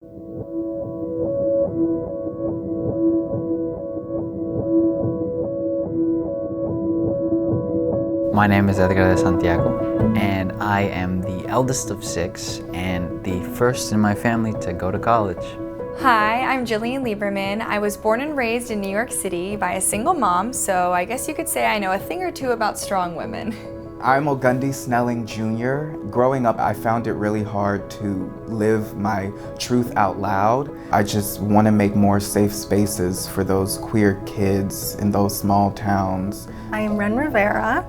My name is Edgar de Santiago, and I am the eldest of 6 and the first in my family to go to college. Hi, I'm Jillian Lieberman. I was born and raised in New York City by a single mom, so I guess you could say I know a thing or two about strong women. I'm Ogundi Snelling Jr. Growing up, I found it really hard to live my truth out loud. I just want to make more safe spaces for those queer kids in those small towns. I am Ren Rivera.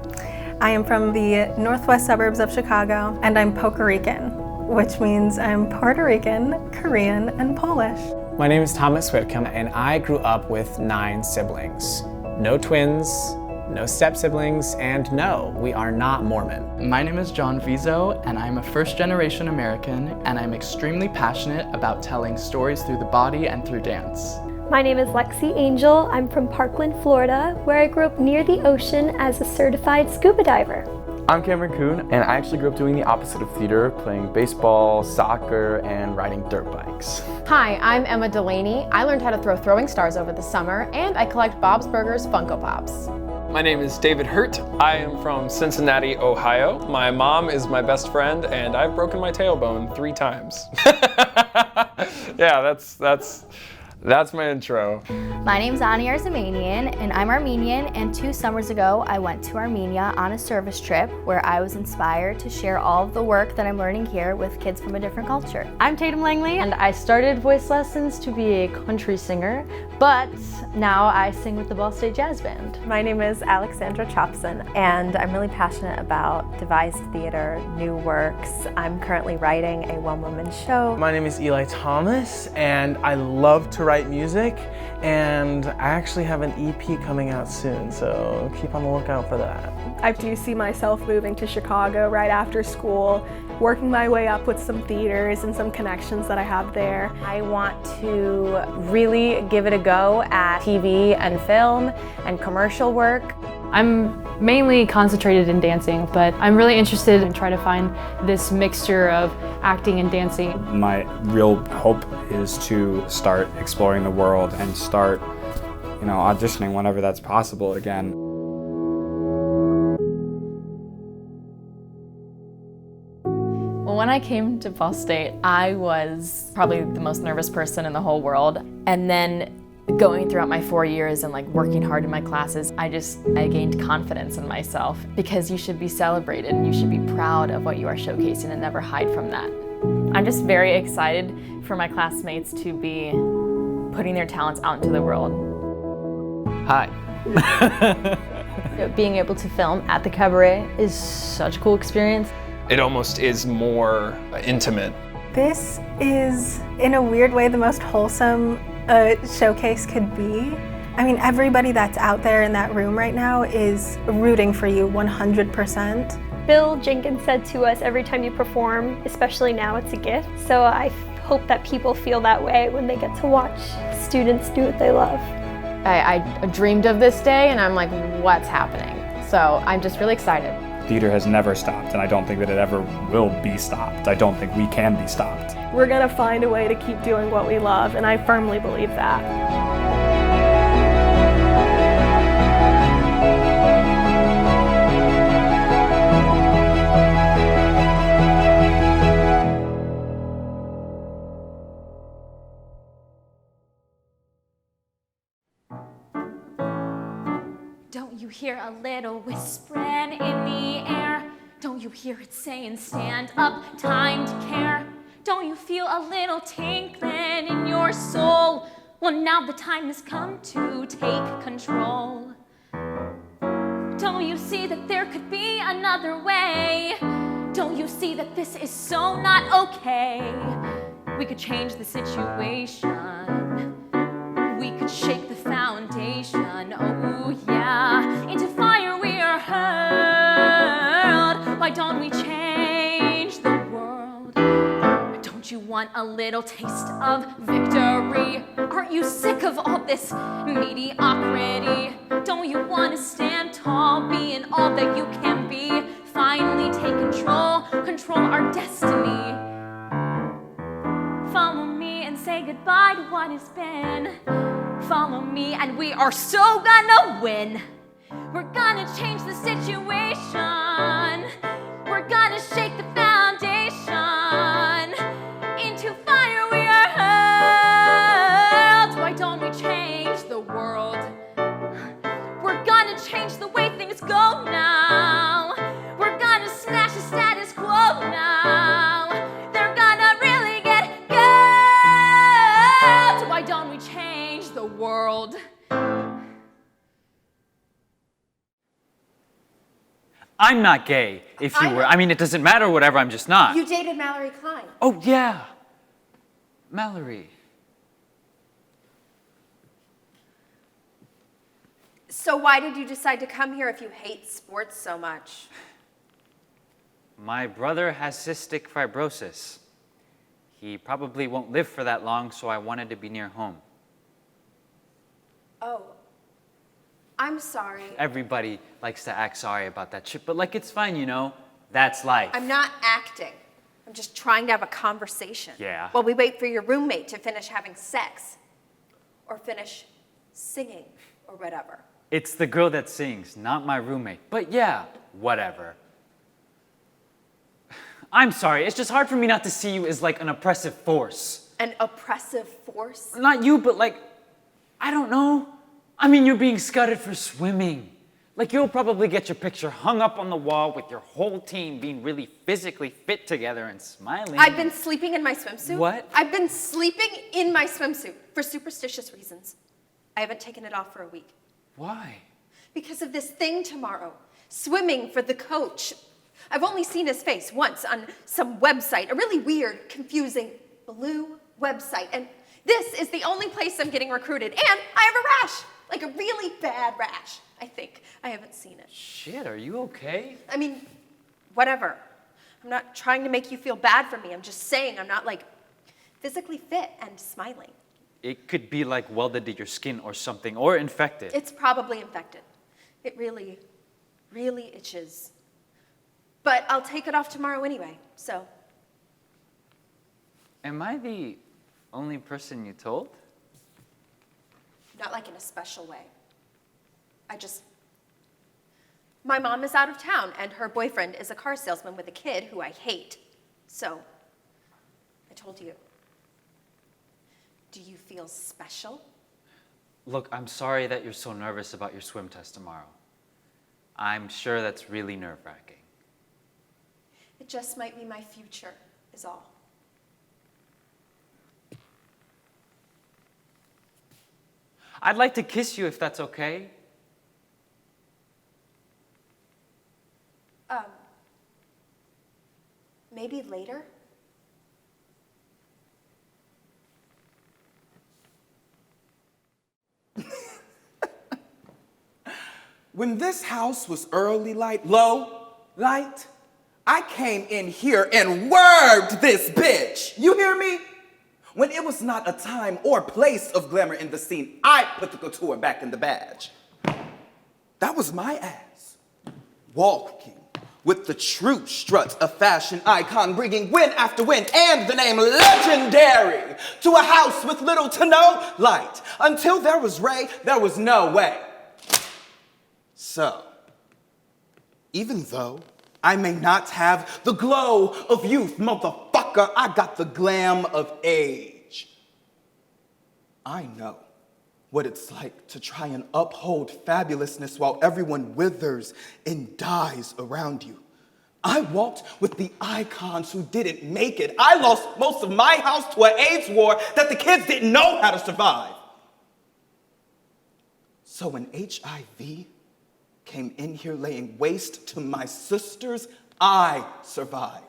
I am from the northwest suburbs of Chicago, and I'm Puerto Rican, which means I'm Puerto Rican, Korean, and Polish. My name is Thomas Whitcomb, and I grew up with 9 siblings. No twins, no step-siblings, and no, we are not Mormon. My name is John Vizo, and I'm a first-generation American, and I'm extremely passionate about telling stories through the body and through dance. My name is Lexi Angel. I'm from Parkland, Florida, where I grew up near the ocean as a certified scuba diver. I'm Cameron Kuhn, and I actually grew up doing the opposite of theater, playing baseball, soccer, and riding dirt bikes. Hi, I'm Emma Delaney. I learned how to throw throwing stars over the summer, and I collect Bob's Burgers Funko Pops. My name is David Hurt. I am from Cincinnati, Ohio. My mom is my best friend, and I've broken my tailbone 3 times. Yeah, that's my intro. My name's Ani Arzamanian, and I'm Armenian, and 2 summers ago I went to Armenia on a service trip where I was inspired to share all of the work that I'm learning here with kids from a different culture. I'm Tatum Langley, and I started voice lessons to be a country singer, but now I sing with the Ball State Jazz Band. My name is Alexandra Chopson, and I'm really passionate about devised theater, new works. I'm currently writing a one-woman show. My name is Eli Thomas, and I love to write music, and I actually have an EP coming out soon, so keep on the lookout for that. I do see myself moving to Chicago right after school, working my way up with some theaters and some connections that I have there. I want to really give it a go at TV and film and commercial work. I'm mainly concentrated in dancing, but I'm really interested in trying to find this mixture of acting and dancing. My real hope is to start exploring the world and start, auditioning whenever that's possible again. Well, when I came to Ball State, I was probably the most nervous person in the whole world. And then going throughout my 4 years and working hard in my classes, I gained confidence in myself, because you should be celebrated and you should be proud of what you are showcasing and never hide from that. I'm just very excited for my classmates to be putting their talents out into the world. Hi. Being able to film at the cabaret is such a cool experience. It almost is more intimate. This is, in a weird way, the most wholesome a showcase could be. I mean, everybody that's out there in that room right now is rooting for you 100%. Bill Jenkins said to us, every time you perform, especially now, it's a gift. So I hope that people feel that way when they get to watch students do what they love. I dreamed of this day, and I'm like, what's happening? So I'm just really excited. Theater has never stopped, and I don't think that it ever will be stopped. I don't think we can be stopped. We're gonna find a way to keep doing what we love, and I firmly believe that. Don't you hear a little whispering in the air? Don't you hear it saying, stand up, time to care? Don't you feel a little tinkling in your soul? Well, now the time has come to take control. Don't you see that there could be another way? Don't you see that this is so not okay? We could change the situation. We could shake the foundation. Oh yeah, into fire we are hurled. Why don't we change the world? Don't you want a little taste of victory? Aren't you sick of all this mediocrity? Don't you want to stand tall, being all that you can be? Finally take control our destiny. Follow me goodbye to what has been. Follow me and we are so gonna win. We're gonna change the situation. We're gonna shake the foundation. Into fire we are hurled. Why don't we change the world? We're gonna change the way things go now. We're gonna smash the status quo now. They're gonna really get good. Why don't we change the world? I'm not gay, if you were. I mean, it doesn't matter, whatever, I'm just not. You dated Mallory Klein. Oh, yeah. Mallory. So why did you decide to come here if you hate sports so much? My brother has cystic fibrosis. He probably won't live for that long, so I wanted to be near home. Oh, I'm sorry. Everybody likes to act sorry about that shit, but like, it's fine, you know? That's life. I'm not acting. I'm just trying to have a conversation. Yeah. While we wait for your roommate to finish having sex. Or finish singing, or whatever. It's the girl that sings, not my roommate. But yeah, whatever. I'm sorry, it's just hard for me not to see you as like an oppressive force. An oppressive force? Not you, but like, I don't know. I mean, you're being scouted for swimming. Like, you'll probably get your picture hung up on the wall with your whole team being really physically fit together and smiling. I've been sleeping in my swimsuit. What? I've been sleeping in my swimsuit for superstitious reasons. I haven't taken it off for a week. Why? Because of this thing tomorrow. Swimming for the coach. I've only seen his face once on some website, a really weird, confusing blue website. And this is the only place I'm getting recruited. And I have a rash. Like a really bad rash, I think. I haven't seen it. Shit, are you okay? I mean, whatever. I'm not trying to make you feel bad for me. I'm just saying I'm not like physically fit and smiling. It could be like welded to your skin or something, or infected. It's probably infected. It really, really itches. But I'll take it off tomorrow anyway, so. Am I the only person you told? Not like in a special way. My mom is out of town and her boyfriend is a car salesman with a kid who I hate. So, I told you. Do you feel special? Look, I'm sorry that you're so nervous about your swim test tomorrow. I'm sure that's really nerve-wracking. It just might be my future, is all. I'd like to kiss you if that's okay. Maybe later? When this house was early light, low light, I came in here and worked this bitch. You hear me? When it was not a time or place of glamour in the scene, I put the couture back in the badge. That was my ass. Walking with the true strut of fashion icon, bringing win after win and the name legendary to a house with little to no light. Until there was Ray, there was no way. So, even though I may not have the glow of youth, motherfucker, I got the glam of age. I know what it's like to try and uphold fabulousness while everyone withers and dies around you. I walked with the icons who didn't make it. I lost most of my house to an AIDS war that the kids didn't know how to survive. So when HIV came in here laying waste to my sisters, I survived.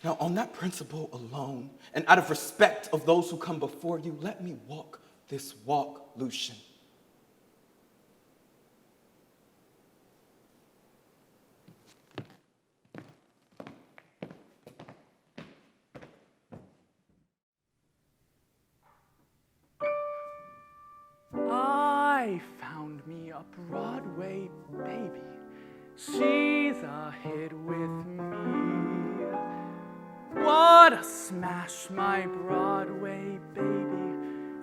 Now, on that principle alone, and out of respect of those who come before you, let me walk this walk, Lucian. I found me a Broadway baby. She's a hit with me. What What a smash, my Broadway baby.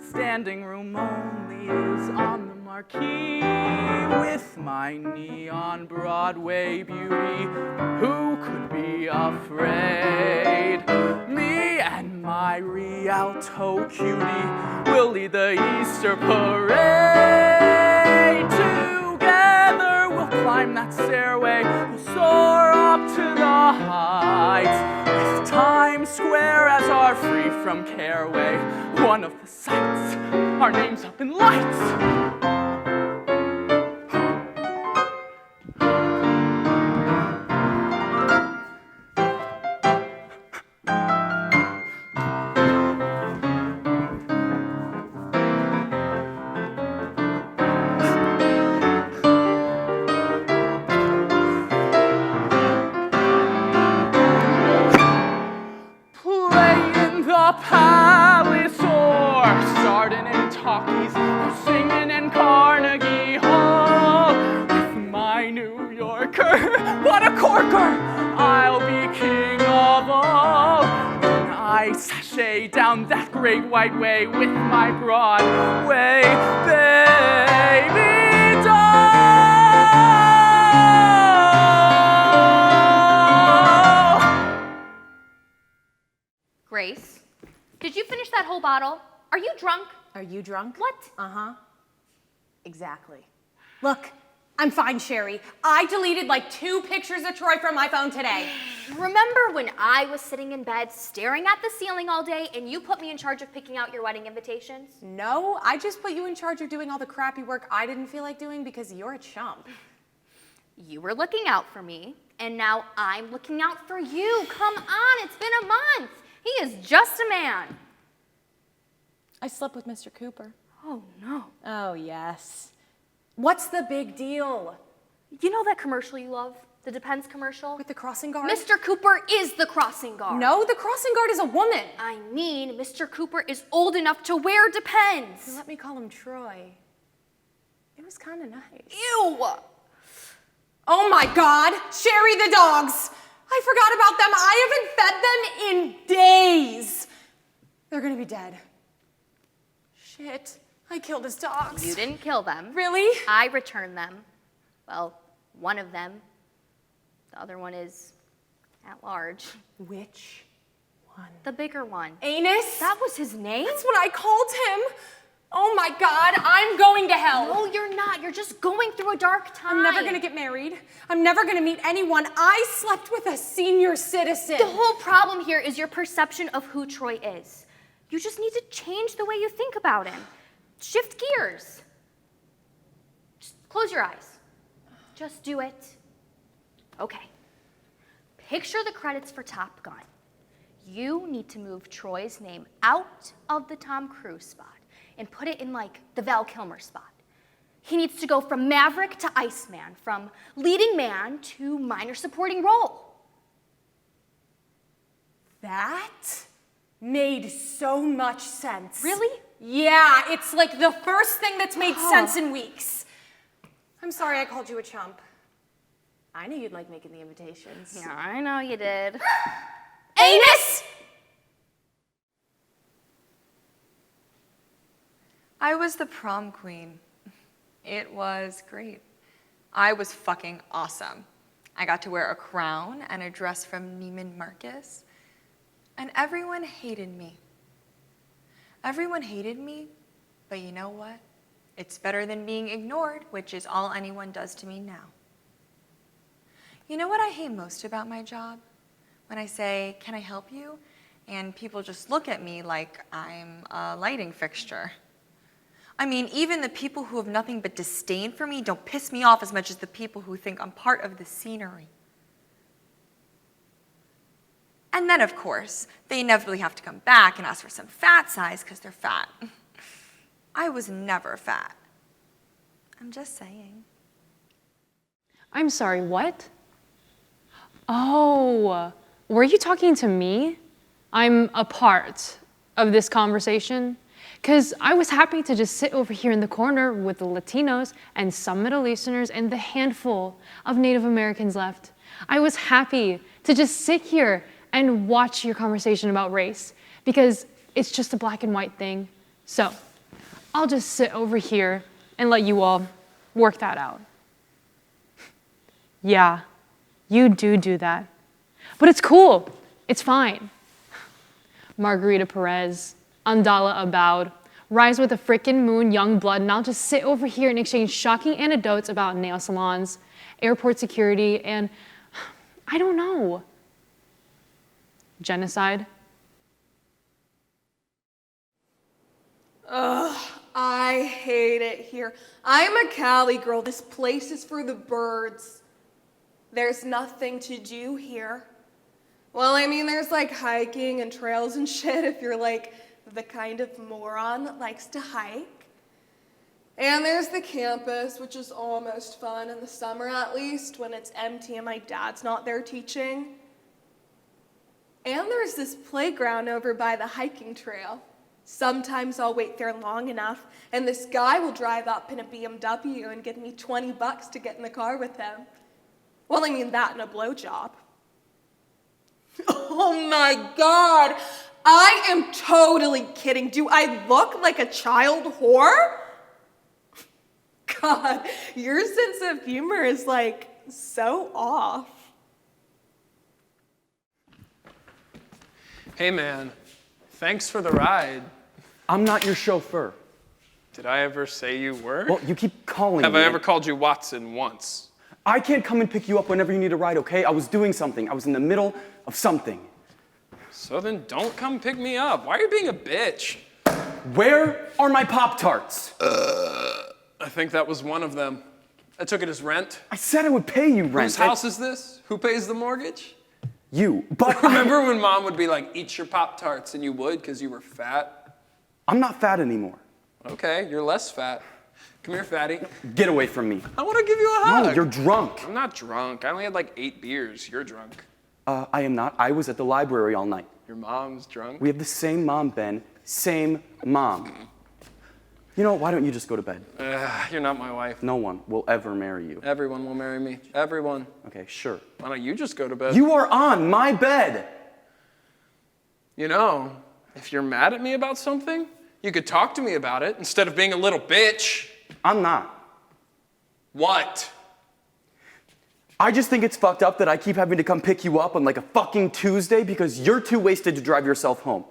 Standing room only is on the marquee. With my neon Broadway beauty, who could be afraid? Me and my Rialto cutie will lead the Easter parade. Together we'll climb that stairway, we'll soar up to the heights, with Times Square as our free from care way. One of the sights, our names up in lights. Palace or starting in talkies or singing in Carnegie Hall. With my New Yorker, what a corker! I'll be king of all. When I sashay down that great white way with my Broadway baby doll. Grace, did you finish that whole bottle? Are you drunk? Are you drunk? What? Uh-huh. Exactly. Look, I'm fine, Sherry. I deleted like 2 pictures of Troy from my phone today. Remember when I was sitting in bed staring at the ceiling all day and you put me in charge of picking out your wedding invitations? No, I just put you in charge of doing all the crappy work I didn't feel like doing because you're a chump. You were looking out for me, and now I'm looking out for you. Come on, it's been a month. He is just a man. I slept with Mr. Cooper. Oh, no. Oh, yes. What's the big deal? You know that commercial you love? The Depends commercial? With the crossing guard? Mr. Cooper is the crossing guard. No, the crossing guard is a woman. I mean, Mr. Cooper is old enough to wear Depends. Let me call him Troy. It was kind of nice. Ew! Oh my God, Sherry the dogs. I forgot about them. I haven't fed them in days. They're gonna be dead. Shit, I killed his dogs. You didn't kill them. Really? I returned them. Well, one of them. The other one is at large. Which one? The bigger one. Anus? That was his name? That's what I called him. Oh my God, I'm going to hell. No, you're not. You're just going through a dark time. I'm never gonna get married. I'm never gonna meet anyone. I slept with a senior citizen. The whole problem here is your perception of who Troy is. You just need to change the way you think about him. Shift gears. Just close your eyes. Just do it. Okay. Picture the credits for Top Gun. You need to move Troy's name out of the Tom Cruise spot and put it in like the Val Kilmer spot. He needs to go from Maverick to Iceman, from leading man to minor supporting role. That made so much sense. Really? Yeah, it's like the first thing that's made sense in weeks. I'm sorry I called you a chump. I knew you'd like making the invitations. Yeah, I know you did. Anus! I was the prom queen. It was great. I was fucking awesome. I got to wear a crown and a dress from Neiman Marcus, and everyone hated me. Everyone hated me, but you know what? It's better than being ignored, which is all anyone does to me now. You know what I hate most about my job? When I say, "Can I help you?" and people just look at me like I'm a lighting fixture. I mean, even the people who have nothing but disdain for me don't piss me off as much as the people who think I'm part of the scenery. And then, of course, they inevitably have to come back and ask for some fat size because they're fat. I was never fat. I'm just saying. I'm sorry, what? Oh, were you talking to me? I'm a part of this conversation. Because I was happy to just sit over here in the corner with the Latinos and some Middle Easterners and the handful of Native Americans left. I was happy to just sit here and watch your conversation about race because it's just a black and white thing. So I'll just sit over here and let you all work that out. Yeah, you do that. But it's cool. It's fine. Margarita Perez, Andala Aboud, Rise with a Frickin' Moon, Young Blood, and I'll just sit over here and exchange shocking anecdotes about nail salons, airport security, and I don't know, genocide. Ugh, I hate it here. I'm a Cali girl. This place is for the birds. There's nothing to do here. Well, I mean, there's like hiking and trails and shit if you're like the kind of moron that likes to hike. And there's the campus, which is almost fun in the summer at least, when it's empty and my dad's not there teaching. And there's this playground over by the hiking trail. Sometimes I'll wait there long enough, and this guy will drive up in a BMW and give me $20 to get in the car with him. Well, I mean that and a blowjob. Oh my God, I am totally kidding. Do I look like a child whore? God, your sense of humor is like so off. Hey man, thanks for the ride. I'm not your chauffeur. Did I ever say you were? Well, you keep calling me. Have I ever called you Watson once? I can't come and pick you up whenever you need a ride, okay? I was doing something. I was in the middle of something. So then don't come pick me up. Why are you being a bitch? Where are my Pop-Tarts? I think that was one of them. I took it as rent. I said I would pay you rent. Whose house is this? Who pays the mortgage? You, but remember when Mom would be like, eat your Pop-Tarts, and you would because you were fat? I'm not fat anymore. Okay, you're less fat. Come here, fatty. Get away from me. I want to give you a hug. No, you're drunk. I'm not drunk. I only had like 8 beers. You're drunk. I am not. I was at the library all night. Your mom's drunk? We have the same mom, Ben. Same mom. You know, why don't you just go to bed? You're not my wife. No one will ever marry you. Everyone will marry me. Everyone. Okay, sure. Why don't you just go to bed? You are on my bed. You know, if you're mad at me about something, you could talk to me about it instead of being a little bitch. I'm not. What? I just think it's fucked up that I keep having to come pick you up on like a fucking Tuesday because you're too wasted to drive yourself home.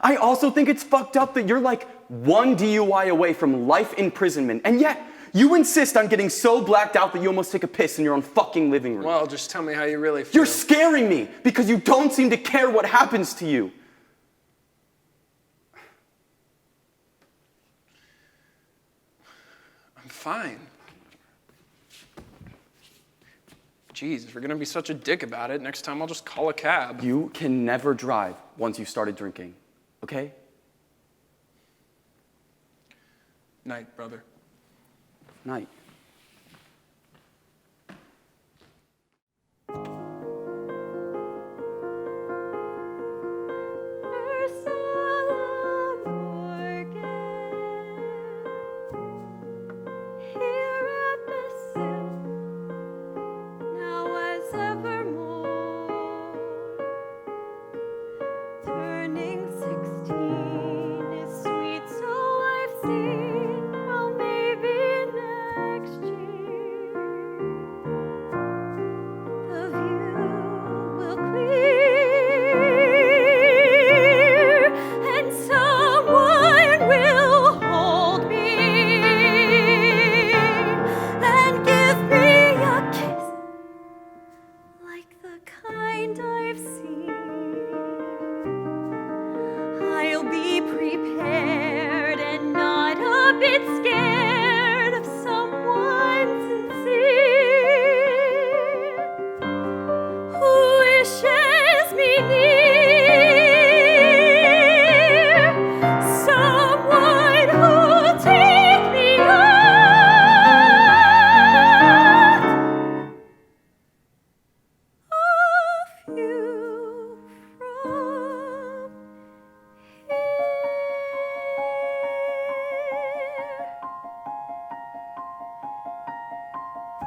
I also think it's fucked up that you're like one DUI away from life imprisonment, and yet you insist on getting so blacked out that you almost take a piss in your own fucking living room. Well, just tell me how you really feel. You're scaring me because you don't seem to care what happens to you. I'm fine. Jeez, if you're gonna be such a dick about it, next time I'll just call a cab. You can never drive once you started drinking, okay? Night, brother. Night.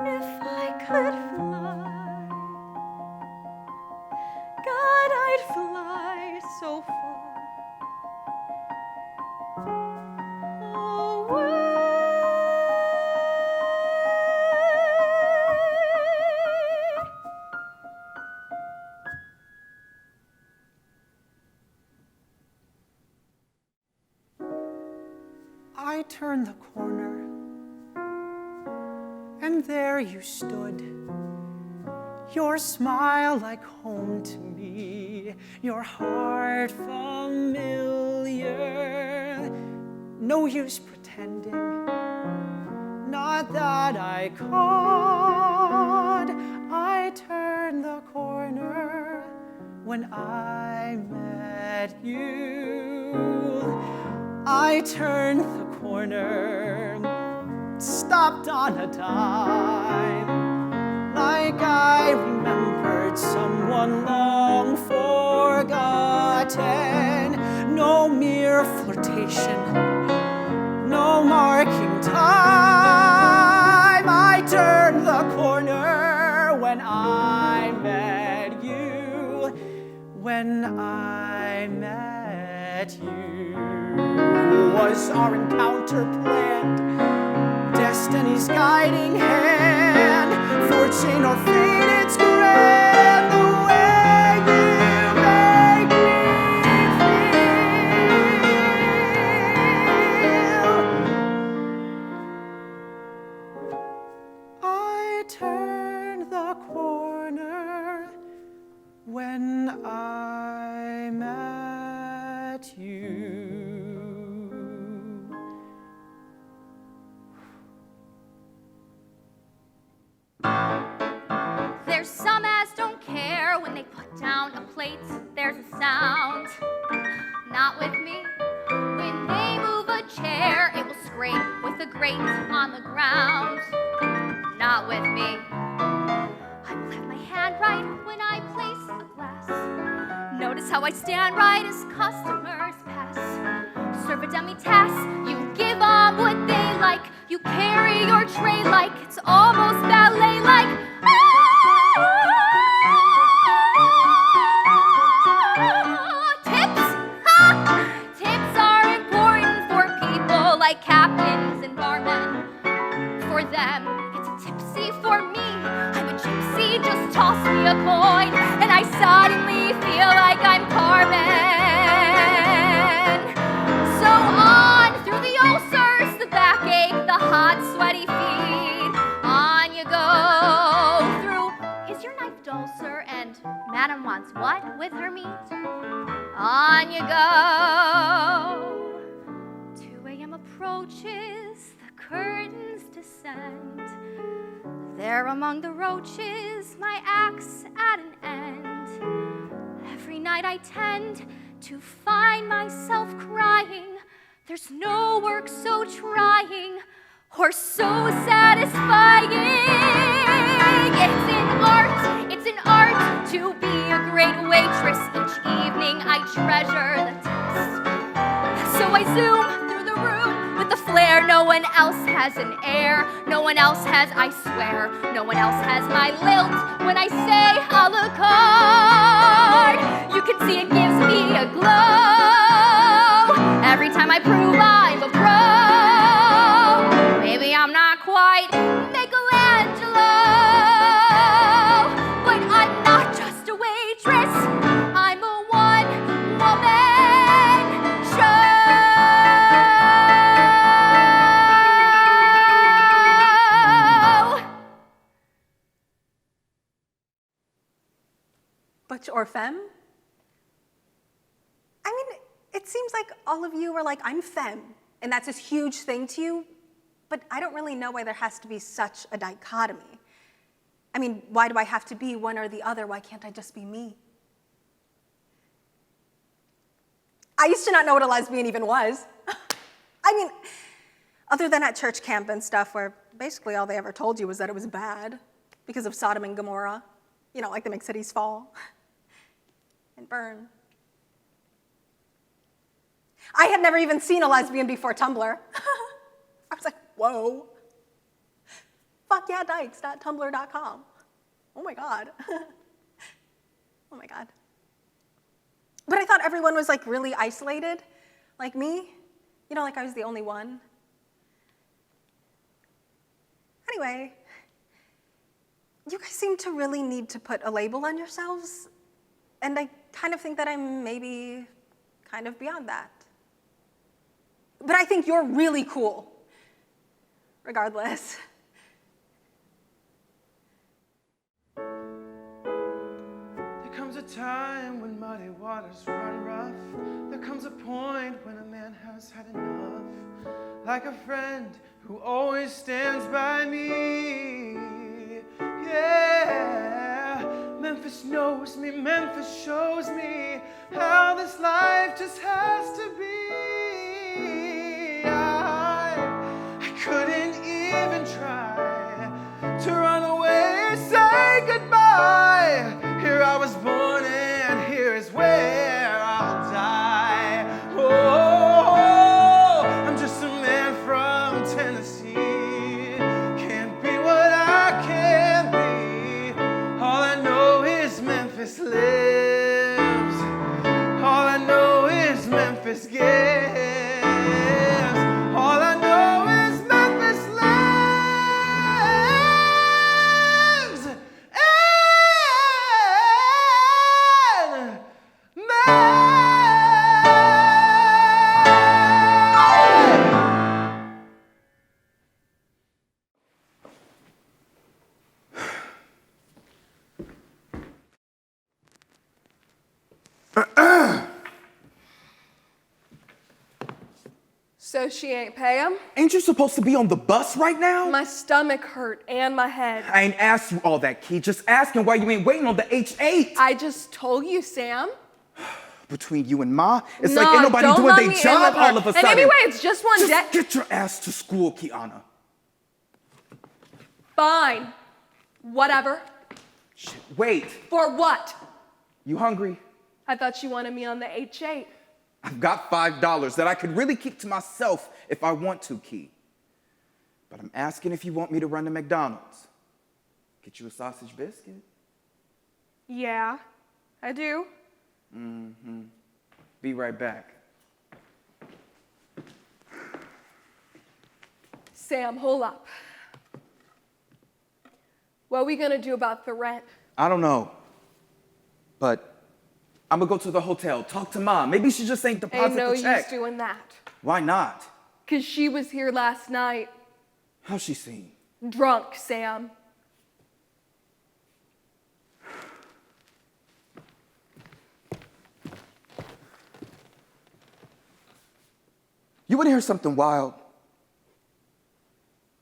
If I could fly, God, I'd turned the corner, and there you stood. Your smile like home to me, your heart familiar. No use pretending, not that I caught. I turned the corner when I met you. I turned the corner, stopped on a dime, like I remembered someone long forgotten. No mere flirtation, no marking time. I turned the corner when I met you. When I met you. Was our encounter planned? Destiny's guiding hand, fortune or fate, it's grand the way you make me feel. I turned the corner when I met you. There's some as don't care when they put down a plate, there's a sound. Not with me. When they move a chair, it will scrape with a grate on the ground. Not with me. I plant my hand right when I place a glass. Notice how I stand right as customers pass. Serve a dummy task, you give them what they like. You carry your tray like it's almost ballet-like. Tips? Ha! Tips are important for people like captains and barmen. For them, it's a tipsy. For me, I'm a gypsy. Just toss me a coin, and I suddenly feel like I'm Carmen. So on through the ulcers, the backache, the hot, sweaty feet. On you go through. Is your knife dull, sir? And Madam wants what with her meat? On you go. 2 a.m. approaches, the curtains descend. There among the roaches, my axe at an end. Every night I tend to find myself crying. There's no work so trying or so satisfying. It's an art to be a great waitress. Each evening I treasure the taste. So I zoom through the room with the flair. No one else has an air. No one else has, I swear, no one else has my lilt. When I say a la carte, you can see it gives me a glow. Every time I prove I'm a pro. Maybe I'm not quite Michelangelo, but I'm not just a waitress. I'm a one-woman show. Butch or femme? I mean, it seems like all of you are like, I'm femme, and that's this huge thing to you, but I don't really know why there has to be such a dichotomy. I mean, why do I have to be one or the other? Why can't I just be me? I used to not know what a lesbian even was. I mean, other than at church camp and stuff where basically all they ever told you was that it was bad because of Sodom and Gomorrah, you know, like they make cities fall and burn. I had never even seen a lesbian before Tumblr. I was like, whoa. fuckyeahdykes.tumblr.com. Oh my God. Oh my God. But I thought everyone was like really isolated, like me. You know, like I was the only one. Anyway, you guys seem to really need to put a label on yourselves, and I kind of think that I'm maybe kind of beyond that. But I think you're really cool. regardless. There comes a time when muddy waters run rough. There comes a point when a man has had enough. Like a friend who always stands by me. Yeah, Memphis knows me, Memphis shows me how this life just has to be. I couldn't even try to run away, say goodbye. Here I was born and here is where I'll die. Oh, I'm just a man from Tennessee. Can't be what I can be. All I know is Memphis lives. All I know is Memphis gives. All I know is Memphis lives. So she ain't pay him? Ain't you supposed to be on the bus right now? My stomach hurt and my head. I ain't asked you all that, Key. Just asking why you ain't waiting on the H8. I just told you, Sam. Between you and Ma, it's No, like ain't nobody don't doing let their me in job with her. all of a sudden. And anyway, it's just one day. Just get your ass to school, Kiana. Fine. Whatever. Shit, wait. For what? You hungry? I thought you wanted me on the H8. I've got $5 that I could really keep to myself if I want to, Key. But I'm asking if you want me to run to McDonald's. Get you a sausage biscuit. Yeah, I do. Mm-hmm. Be right back. Sam, hold up. What are we gonna do about the rent? I don't know. But I'm gonna go to the hotel, talk to Mom. Maybe she just ain't deposit Ain't no the check. use doing that. Why not? 'Cause she was here last night. How's she seem? Drunk, Sam. You wanna hear something wild?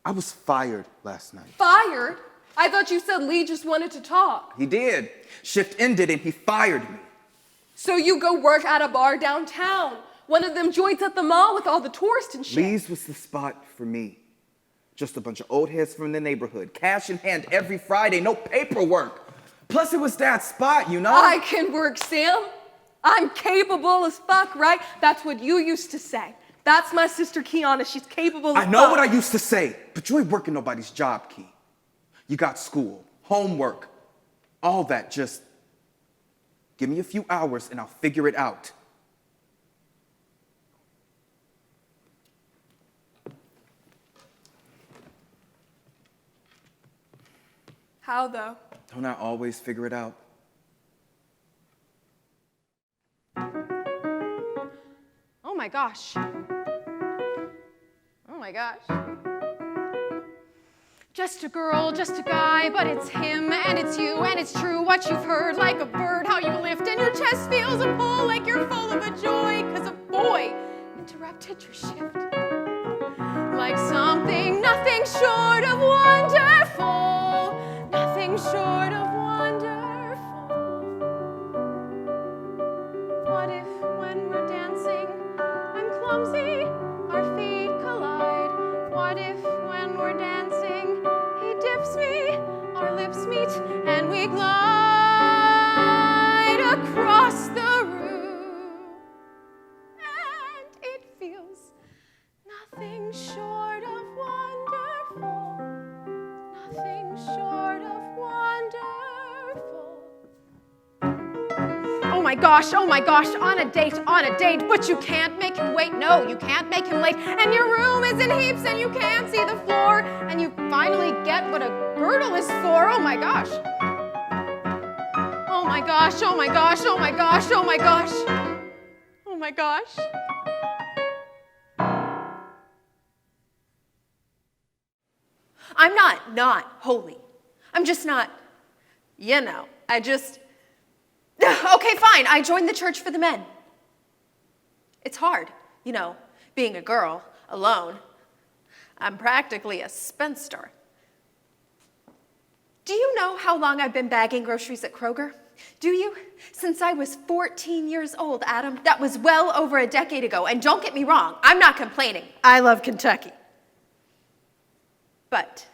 I was fired last night. Fired? I thought you said Lee just wanted to talk. He did. Shift ended and he fired me. So you go work at a bar downtown. One of them joints at the mall with all the tourists and shit. Lee's was the spot for me. Just a bunch of old heads from the neighborhood. Cash in hand every Friday, no paperwork. Plus it was that spot, you know? I can work, Sam. I'm capable as fuck, right? That's what you used to say. That's my sister Kiana. She's capable as fuck. I know what I used to say, but you ain't working nobody's job, Key. You got school, homework, all that. Just give me a few hours and I'll figure it out. How though? Don't I always figure it out? Oh my gosh. Oh my gosh. Just a girl, just a guy, but it's him and it's you and it's true what you've heard. Like a bird, how you lift and your chest feels a pull like you're full of a joy, 'cause a boy interrupted your shift. Like something nothing short of wonderful, nothing short of wonderful. What if when we're dancing, I'm clumsy, our feet collide? What if when we're dancing, he dips me, our lips meet, and we glide across the room? And it feels nothing short of wonderful, nothing short of wonderful. Oh my gosh, on a date, but you can't make him wait, no, you can't make him late, and your room is in heaps and you can't see the floor, and you finally get what a girdle is for. Oh my gosh. Oh my gosh, oh my gosh, oh my gosh, oh my gosh. Oh my gosh. I'm not holy. I'm just not, okay, fine, I joined the church for the men. It's hard, being a girl, alone. I'm practically a spinster. Do you know how long I've been bagging groceries at Kroger? Do you? Since I was 14 years old, Adam. That was well over a decade ago. And don't get me wrong, I'm not complaining. I love Kentucky. But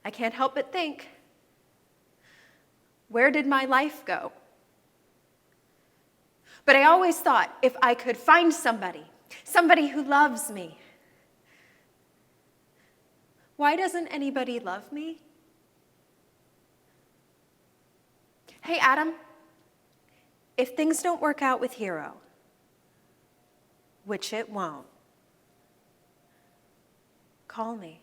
I can't help but think, where did my life go? But I always thought if I could find somebody who loves me. Why doesn't anybody love me? Hey, Adam, if things don't work out with Hero, which it won't, call me.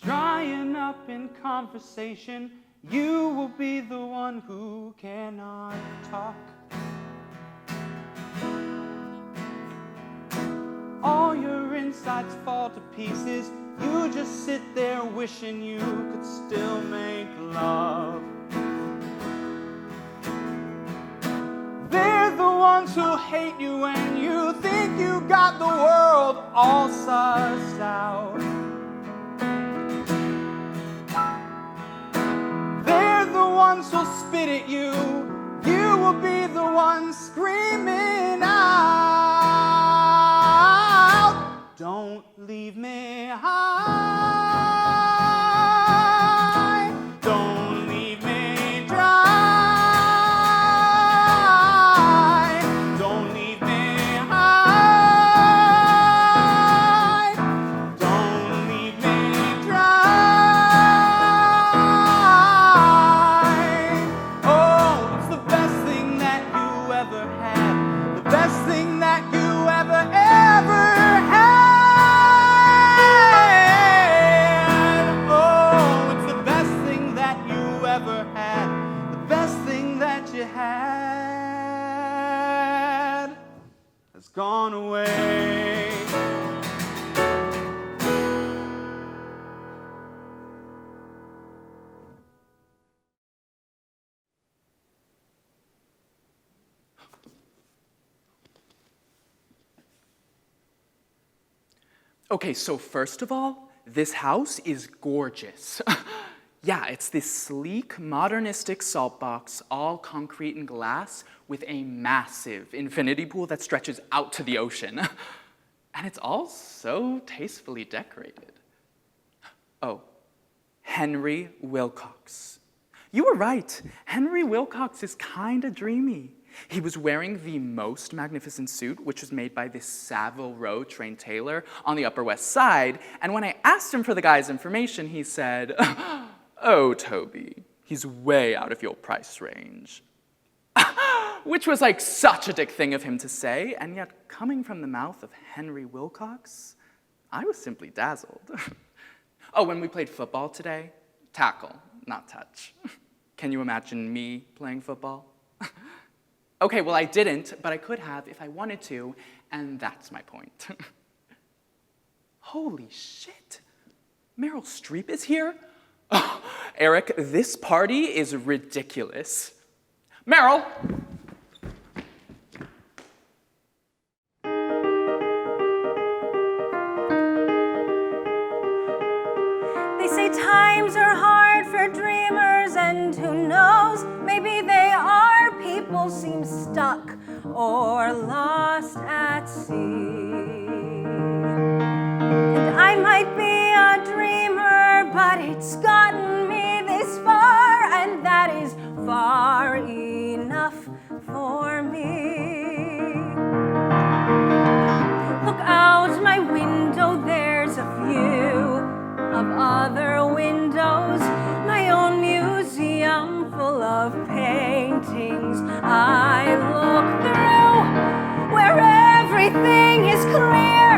Drying up in conversation, you will be the one who cannot talk. All your insides fall to pieces. You just sit there wishing you could still make love. They're the ones who hate you when you think you got the world all sussed out. They're the ones who'll spit at you. You will be the one screaming out. Don't leave me high. Don't leave me dry. Don't leave me high. Don't leave me dry. Oh, it's the best thing that you ever had. The best thing that you ever had. Had has gone away. Okay, so first of all, this house is gorgeous. Yeah, it's this sleek, modernistic salt box, all concrete and glass, with a massive infinity pool that stretches out to the ocean. And it's all so tastefully decorated. Oh, Henry Wilcox. You were right. Henry Wilcox is kinda dreamy. He was wearing the most magnificent suit, which was made by this Savile Row trained tailor on the Upper West Side, and when I asked him for the guy's information, he said, "Oh, Toby, he's way out of your price range." Which was like such a dick thing of him to say, and yet coming from the mouth of Henry Wilcox, I was simply dazzled. Oh, when we played football today, tackle, not touch. Can you imagine me playing football? Okay, well I didn't, but I could have if I wanted to, and that's my point. Holy shit, Meryl Streep is here? Oh, Eric, this party is ridiculous. Meryl! They say times are hard for dreamers, and who knows, maybe they are. People seem stuck or lost at sea. And I might be a dreamer, but it's gotten me this far, and that is far enough for me. Look out my window, there's a view of other windows, my own museum full of paintings I look through, where everything is clear.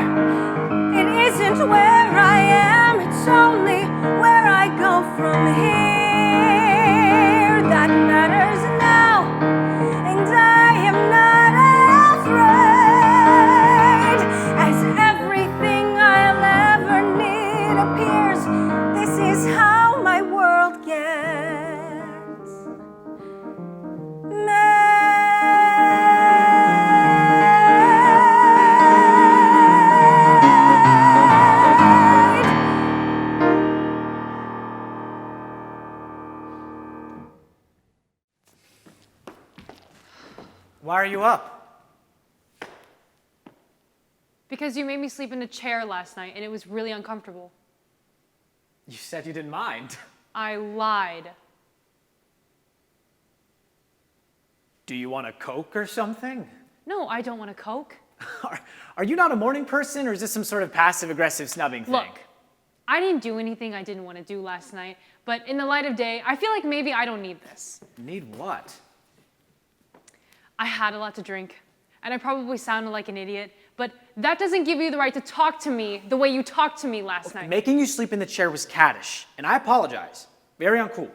It isn't where I am, it's only where I go from up? Because you made me sleep in a chair last night and it was really uncomfortable. You said you didn't mind. I lied. Do you want a Coke or something? No, I don't want a Coke. Are you not a morning person, or is this some sort of passive-aggressive snubbing thing? Look, I didn't do anything I didn't want to do last night, but in the light of day, I feel like maybe I don't need this. Need what? I had a lot to drink, and I probably sounded like an idiot, but that doesn't give you the right to talk to me the way you talked to me last night. Making you sleep in the chair was caddish, and I apologize. Very uncool.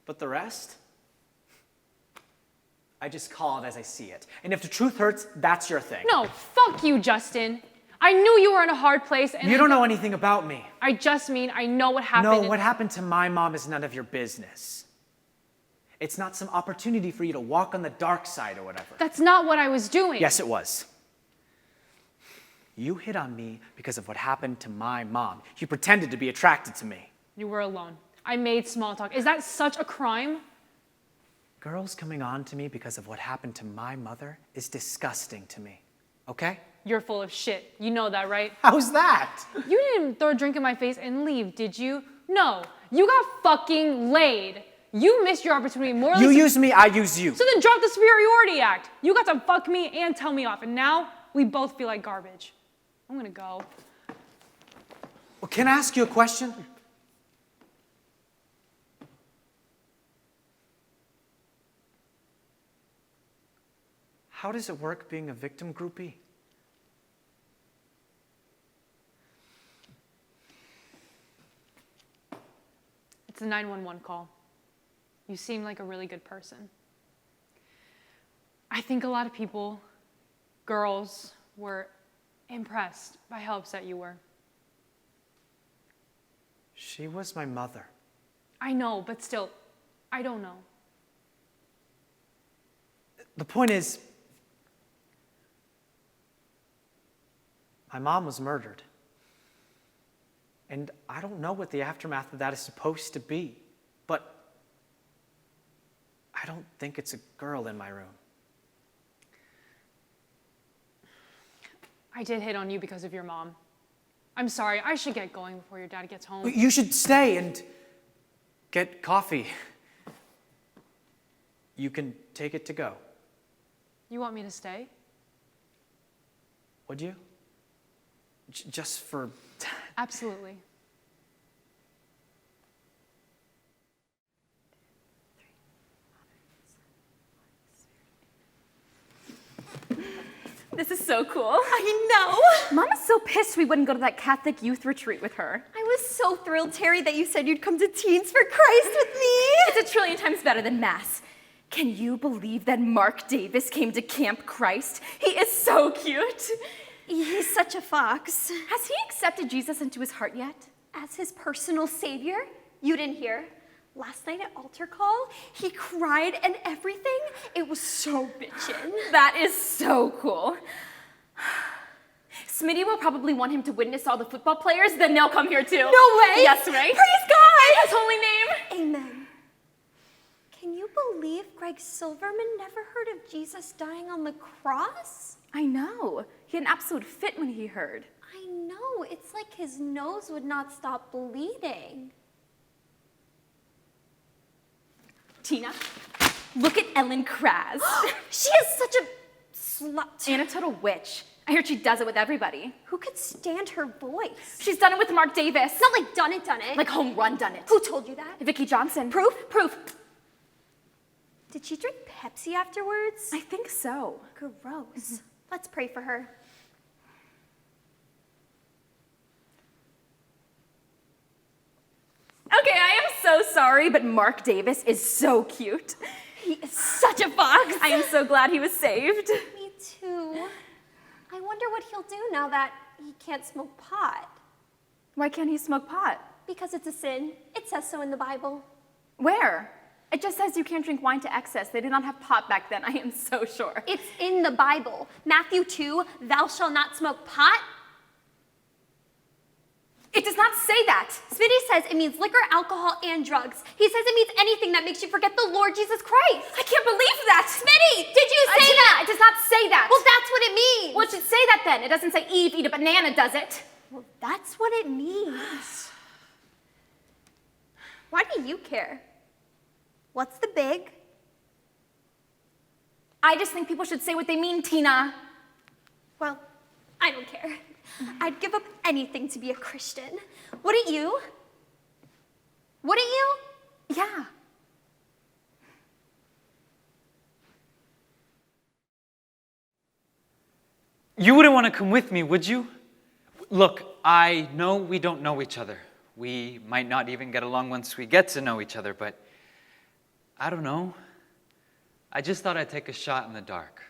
But the rest? I just call it as I see it. And if the truth hurts, that's your thing. No, fuck you, Justin. I knew you were in a hard place, and you don't know anything about me. I just mean I know what happened. No, what happened to my mom is none of your business. It's not some opportunity for you to walk on the dark side or whatever. That's not what I was doing. Yes, it was. You hit on me because of what happened to my mom. You pretended to be attracted to me. You were alone. I made small talk. Is that such a crime? Girls coming on to me because of what happened to my mother is disgusting to me, okay? You're full of shit. You know that, right? How's that? You didn't throw a drink in my face and leave, did you? No, you got fucking laid. You missed your opportunity more. You use me, I use you. So then drop the superiority act. You got to fuck me and tell me off, and now we both feel like garbage. I'm gonna go. Well, can I ask you a question? How does it work being a victim groupie? It's a 911 call. You seem like a really good person. I think a lot of people, girls, were impressed by how upset you were. She was my mother. I know, but still, I don't know. The point is, my mom was murdered. And I don't know what the aftermath of that is supposed to be, but I don't think it's a girl in my room. I did hit on you because of your mom. I'm sorry, I should get going before your dad gets home. You should stay and get coffee. You can take it to go. You want me to stay? Would you? Just for... Absolutely. This is so cool. I know. Mama's so pissed we wouldn't go to that Catholic youth retreat with her. I was so thrilled, Terry, that you said you'd come to Teens for Christ with me. It's a trillion times better than Mass. Can you believe that Mark Davis came to Camp Christ? He is so cute. He's such a fox. Has he accepted Jesus into his heart yet? As his personal savior? You didn't hear. Last night at altar call, he cried and everything. It was so bitchin'. That is so cool. Smitty will probably want him to witness all the football players, then they'll come here too. No way! Yes, right? Praise God! In his holy name! Amen. Can you believe Greg Silverman never heard of Jesus dying on the cross? I know. He had an absolute fit when he heard. I know. It's like his nose would not stop bleeding. Tina, look at Ellen Kraz. She is such a slut. And a total witch. I heard she does it with everybody. Who could stand her voice? She's done it with Mark Davis. It's not like done it. Like home run done it. Who told you that? Vicki Johnson. Proof? Proof. Did she drink Pepsi afterwards? I think so. Gross. Let's pray for her. Okay, I am so sorry, but Mark Davis is so cute. He is such a fox. I am so glad he was saved. Me too. I wonder what he'll do now that he can't smoke pot. Why can't he smoke pot? Because it's a sin. It says so in the Bible. Where? It just says you can't drink wine to excess. They did not have pot back then, I am so sure. It's in the Bible. Matthew 2, thou shalt not smoke pot. It does not say that. Smitty says it means liquor, alcohol, and drugs. He says it means anything that makes you forget the Lord Jesus Christ. I can't believe that. Smitty, did you say that? It does not say that. Well, that's what it means. Well, it should say that then. It doesn't say Eve, eat a banana, does it? Well, that's what it means. Why do you care? What's the big? I just think people should say what they mean, Tina. Well, I don't care. I'd give up anything to be a Christian. Wouldn't you? Wouldn't you? Yeah. You wouldn't want to come with me, would you? Look, I know we don't know each other. We might not even get along once we get to know each other, but I don't know. I just thought I'd take a shot in the dark.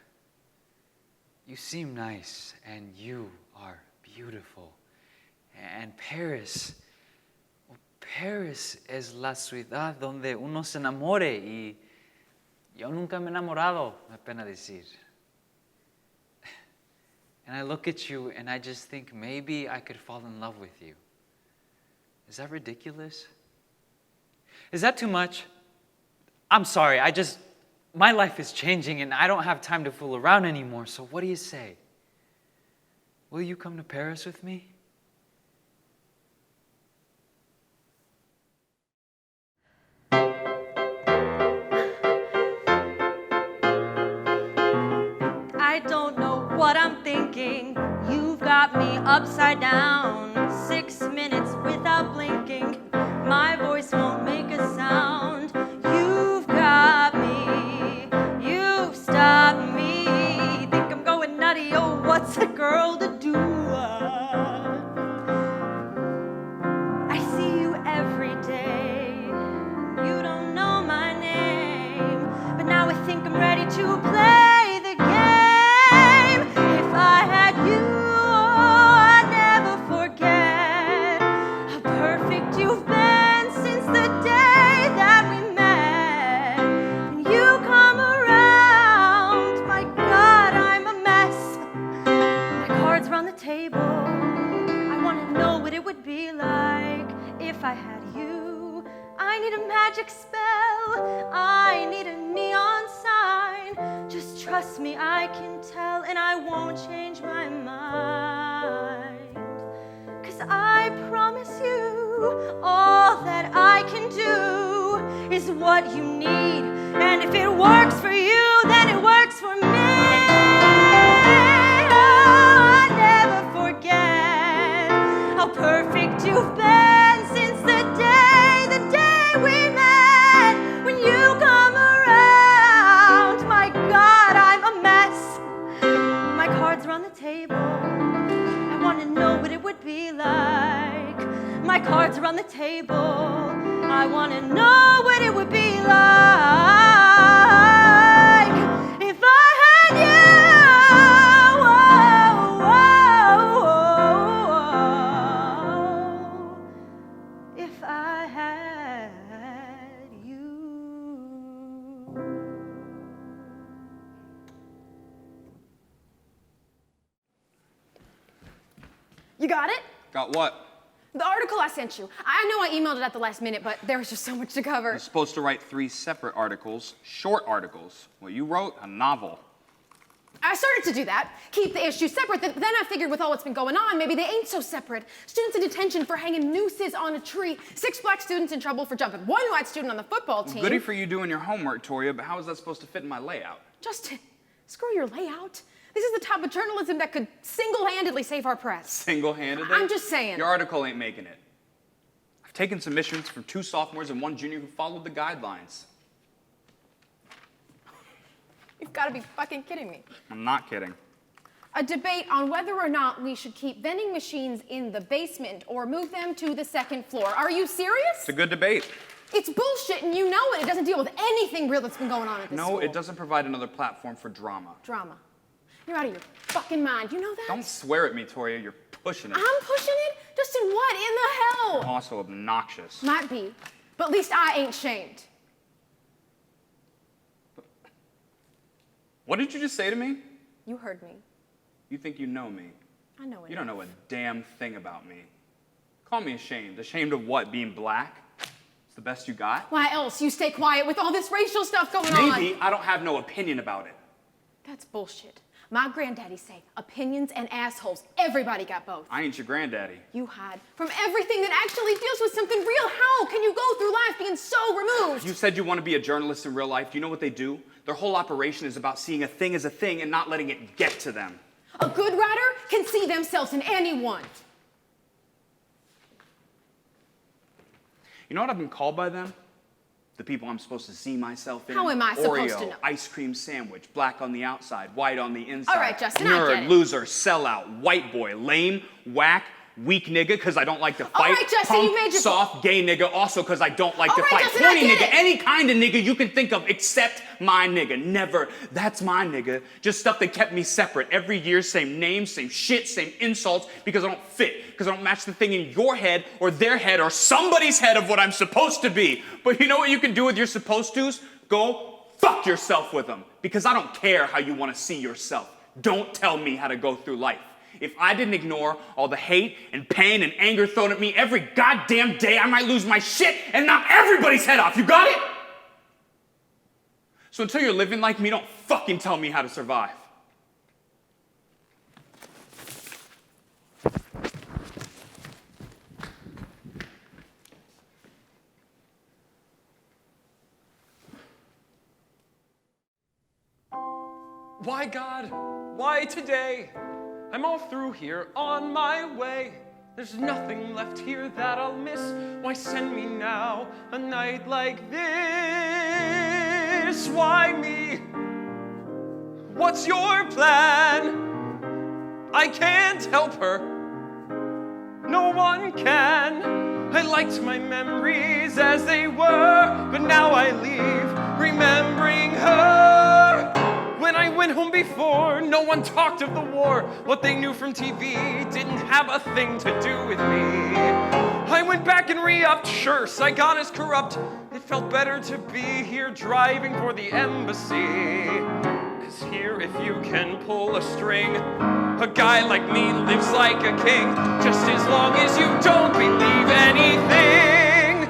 You seem nice, and you are beautiful. And Paris, well, Paris es la ciudad donde uno se enamore, y yo nunca me he enamorado, me pena decir. And I look at you and I just think maybe I could fall in love with you. Is that ridiculous? Is that too much? I'm sorry, my life is changing and I don't have time to fool around anymore, so what do you say? Will you come to Paris with me? I don't know what I'm thinking. You've got me upside down. 6 minutes without blinking. My voice won't make a sound. You've got me. You've stopped me. Think I'm going nutty. Oh, what's a girl to do? I see you every day. You don't know my name. But now I think I'm ready to play the game. If I had you, I'd never forget how perfect you've been since the day that we met. When you come around, my God, I'm a mess. My cards are on the table. I want to know what it would be like if I had you. I need a magic spell. I need a neon sign. Just trust me, I can tell, and I won't change my mind. 'Cause I promise you, all that I can do is what you need. And if it works for you, then it works for me. Oh, I never forget how perfect you've been since the day we met. When you come around, my God, I'm a mess. My cards are on the table. I want to know what it would be like. My cards are on the table. I want to know what it would be like if I had you. If I had you. You got it? Got what? The article I sent you. I know I emailed it at the last minute, but there was just so much to cover. You're supposed to write 3 separate articles, short articles. Well, you wrote a novel. I started to do that, keep the issues separate. Then I figured with all what's been going on, maybe they ain't so separate. Students in detention for hanging nooses on a tree. 6 black students in trouble for jumping 1 white student on the football team. Goody for you doing your homework, Toria, but how is that supposed to fit in my layout? Justin, screw your layout. This is the type of journalism that could single-handedly save our press. Single-handedly? I'm just saying. Your article ain't making it. I've taken submissions from 2 sophomores and 1 junior who followed the guidelines. You've got to be fucking kidding me. I'm not kidding. A debate on whether or not we should keep vending machines in the basement or move them to the 2nd floor. Are you serious? It's a good debate. It's bullshit and you know it. It doesn't deal with anything real that's been going on at this school. No, it doesn't provide another platform for drama. Drama. You're out of your fucking mind. You know that? Don't swear at me, Toria. You're pushing it. I'm pushing it? Justin, what in the hell? You're also obnoxious. Might be, but at least I ain't shamed. What did you just say to me? You heard me. You think you know me. I know it. You don't know a damn thing about me. Call me ashamed. Ashamed of what? Being black? It's the best you got? Why else you stay quiet with all this racial stuff going on? Maybe I don't have no opinion about it. That's bullshit. My granddaddy say opinions and assholes. Everybody got both. I ain't your granddaddy. You hide from everything that actually deals with something real. How can you go through life being so removed? You said you want to be a journalist in real life. Do you know what they do? Their whole operation is about seeing a thing as a thing and not letting it get to them. A good writer can see themselves in anyone. You know what I've been called by them? The people I'm supposed to see myself in. How am I supposed Oreo, to know? ice cream sandwich, black on the outside, white on the inside. All right, Justin, Nerd, I get it. loser, sellout, white boy, lame, whack, weak nigga, because I don't like to fight. All right, Justin, Punk, you made your soft, gay nigga, also because I don't like to All right, fight. Justin, I Horny get nigga, it. any kind of nigga you can think of except my nigga. Never. That's my nigga. Just stuff that kept me separate. Every year, same name, same shit, same insults, because I don't fit. Because I don't match the thing in your head or their head or somebody's head of what I'm supposed to be. But you know what you can do with your supposed to's? Go fuck yourself with them. Because I don't care how you want to see yourself. Don't tell me how to go through life. If I didn't ignore all the hate and pain and anger thrown at me every goddamn day, I might lose my shit and knock everybody's head off. You got it? So until you're living like me, don't fucking tell me how to survive. Why, God? Why today? I'm all through here, on my way. There's nothing left here that I'll miss. Why send me now, a night like this? Why me? What's your plan? I can't help her. No one can. I liked my memories as they were, but now I leave remembering her. When I went home before, no one talked of the war. What they knew from TV didn't have a thing to do with me. I went back and re-upped, sure, Saigon is corrupt. It felt better to be here driving for the embassy. 'Cause here, if you can pull a string, a guy like me lives like a king, just as long as you don't believe anything.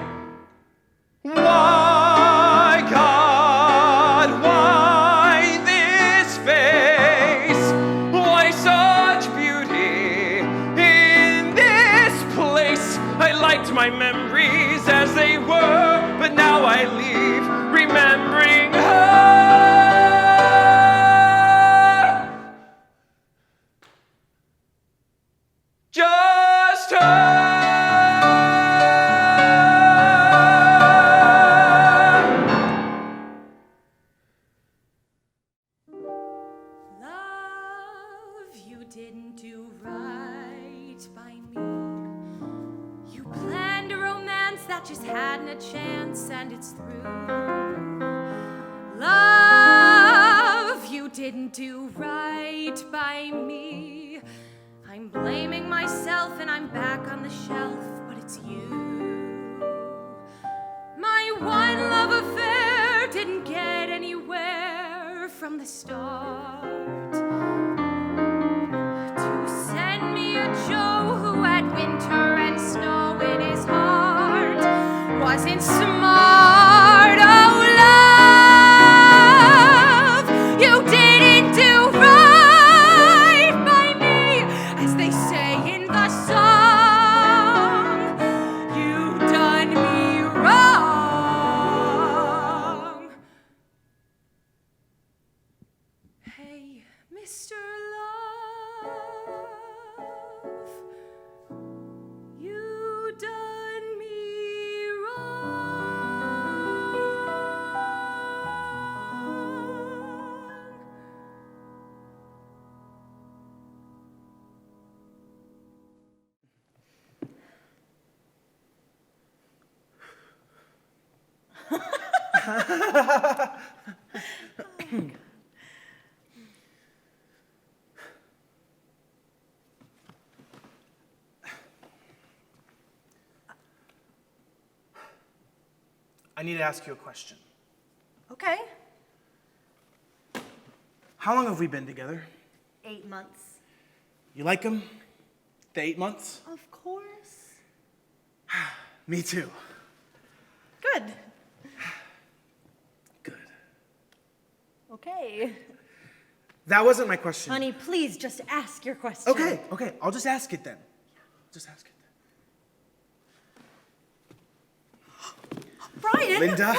Why, God, why this face? Why such beauty in this place? I liked my memories as they were, but now I leave remembering her. Just her. Love, you didn't do right by me. You planned a romance that just hadn't a chance, and it's through. Love, you didn't do right by me. I'm blaming myself and I'm back on the shelf, but it's you. My one love affair didn't get anywhere from the start. To send me a Joe who had winter and snow in his heart wasn't smart. Oh, love, you didn't do right by me, as they say in the song. You done me wrong. Hey, Mr. Love, you done me I need to ask you a question. Okay. How long have we been together? 8 months. You like him? The 8 months? Of course. Me too. Good. Good. Okay. That wasn't my question. Honey, please just ask your question. Okay, I'll just ask it then. Just ask it then. Brian! Linda,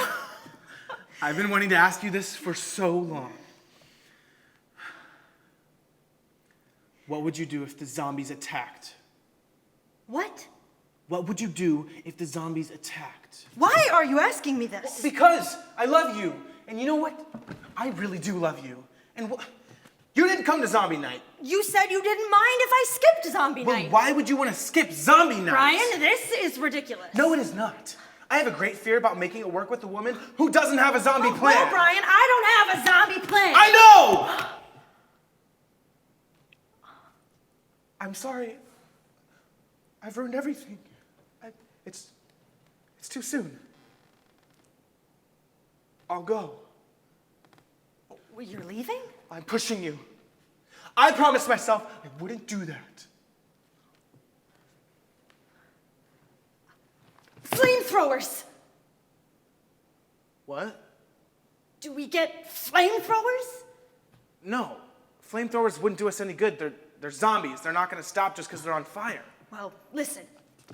I've been wanting to ask you this for so long. What would you do if the zombies attacked? What? What would you do if the zombies attacked? Why are you asking me this? Because I love you. And you know what? I really do love you. And you didn't come to zombie night. You said you didn't mind if I skipped zombie night. Well, why would you want to skip zombie night? Brian, this is ridiculous. No, it is not. I have a great fear about making it work with a woman who doesn't have a zombie plan. Well, Brian, I don't have a zombie plan. I know! I'm sorry. I've ruined everything. It's too soon. I'll go. Well, you're leaving? I'm pushing you. I promised myself I wouldn't do that. Flamethrowers! What? Do we get flamethrowers? No. Flamethrowers wouldn't do us any good. They're zombies. They're not going to stop just because they're on fire. Well, listen.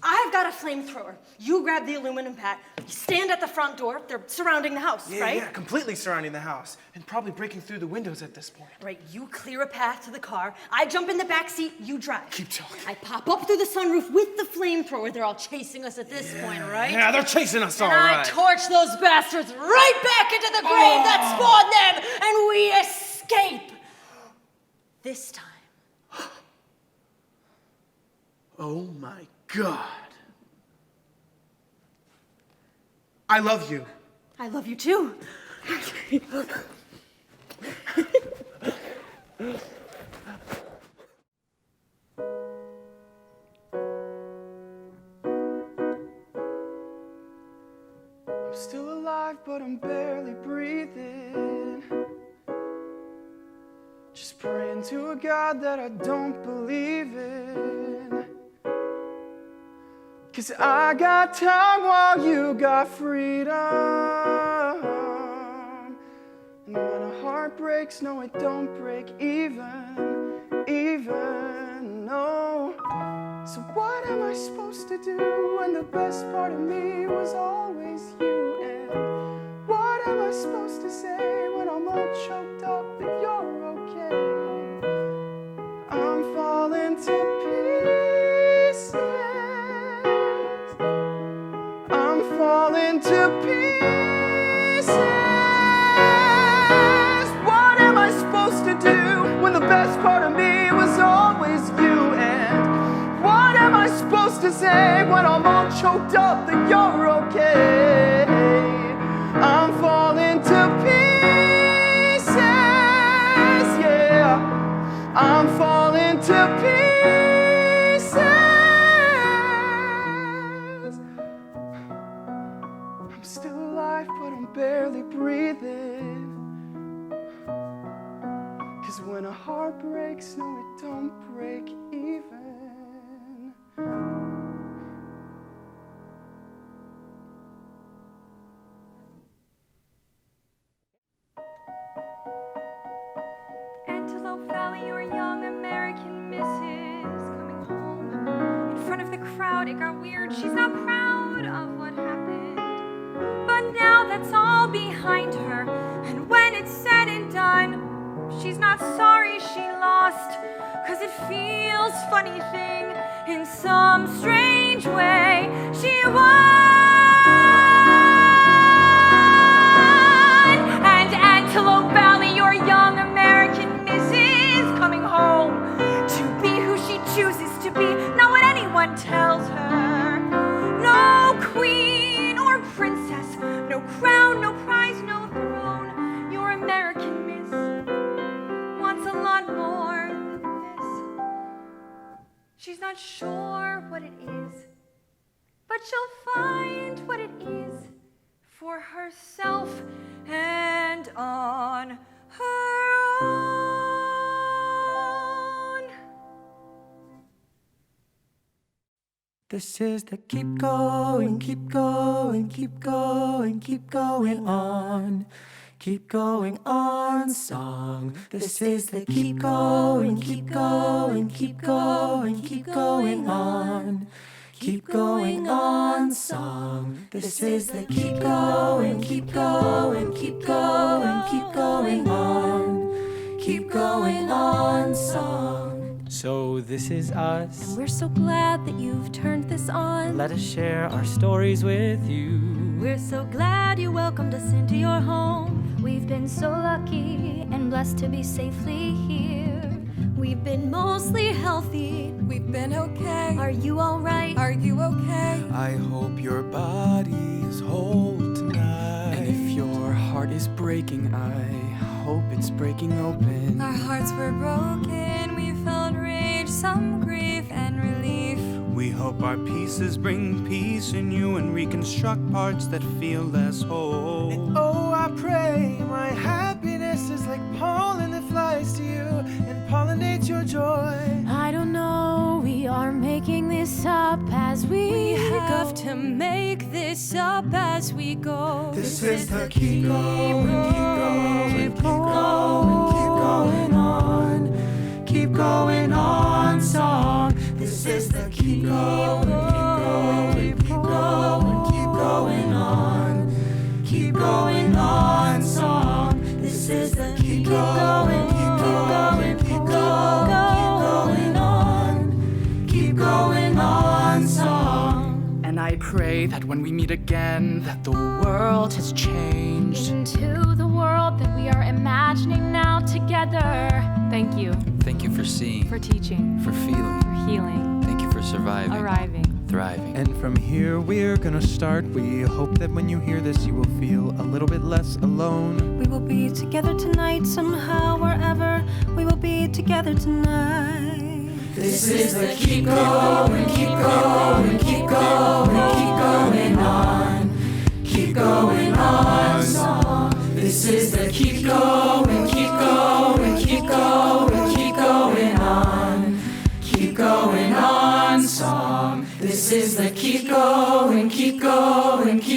I've got a flamethrower. You grab the aluminum pat. You stand at the front door. They're surrounding the house, right? Yeah, completely surrounding the house. And probably breaking through the windows at this point. Right, you clear a path to the car. I jump in the back seat, you drive. Keep talking. I pop up through the sunroof with the flamethrower. They're all chasing us at this point, right? Yeah, they're chasing us all and right. I torch those bastards right back into the grave that spawned them, and we escape. This time. Oh my God. I love you. I love you too. I'm still alive, but I'm barely breathing. Just praying to a God that I don't believe in. 'Cause I got time while you got freedom. And when a heart breaks, no, it don't break even, no. So what am I supposed to do when the best part of me was always you? And what am I supposed to say when I'm all choked up that you're okay? I'm falling to pieces. I'm falling to pieces. What am I supposed to do when the best part of me was always you? And what am I supposed to say when I'm all choked up that you're okay? I'm falling to pieces, yeah. I'm falling to pieces. I'm still alive, but I'm barely breathing. 'Cause when a heart breaks, no, it don't break even. Antelope Valley, your young American missus coming home. In front of the crowd, it got weird. She's not proud of what happened. But now that's all behind her. And when it's said and done, she's not sorry she lost. 'Cause it feels funny thing in some strange way. She won! And Antelope Valley, your young American missus coming home to be who she chooses to be, not what anyone tells her. No queen or princess, no crown, no prize, no throne. Your American miss wants a lot more than this. She's not sure what it is, but she'll find what it is for herself and on her own. This is the keep going, keep going, keep going, keep going on. Keep going on song. This is the keep going, keep going, keep going, keep going on. Keep going on song. This is the keep going, keep going, keep going, keep going on. Keep going on song. So this is us. And we're so glad that you've turned this on. Let us share our stories with you. We're so glad you welcomed us into your home. We've been so lucky and blessed to be safely here. We've been mostly healthy. We've been okay. Are you alright? Are you okay? I hope your body is whole tonight. And if your heart is breaking, I hope it's breaking open. Our hearts were broken. We felt rage, some grief and relief. We hope our pieces bring peace in you and reconstruct parts that feel less whole. And oh, I pray my happiness is like pollen that flies to you and pollinates your joy. I don't know, we are making this up as we have to make this up as we go. This is the keep going, keep going, keep going, keep going on. Keep going on song. This is the keep going, keep going, keep going on. Keep going on song. This is the keep going, keep going, keep going on. Keep going on song. And I pray that when we meet again, that the world has changed into the world that we are imagining now together. Thank you. Thank you for seeing, For teaching, for feeling, for healing, thank you for surviving, arriving, thriving. And from here we're gonna start. We hope that when you hear this you will feel a little bit less alone. We will be together tonight somehow, wherever we will be together tonight. This is the keep going, keep going, keep going, keep going on. Keep going on song. This is the keep going, keep going, keep going, keep going on. Keep going on song. This is the keep going, keep going, keep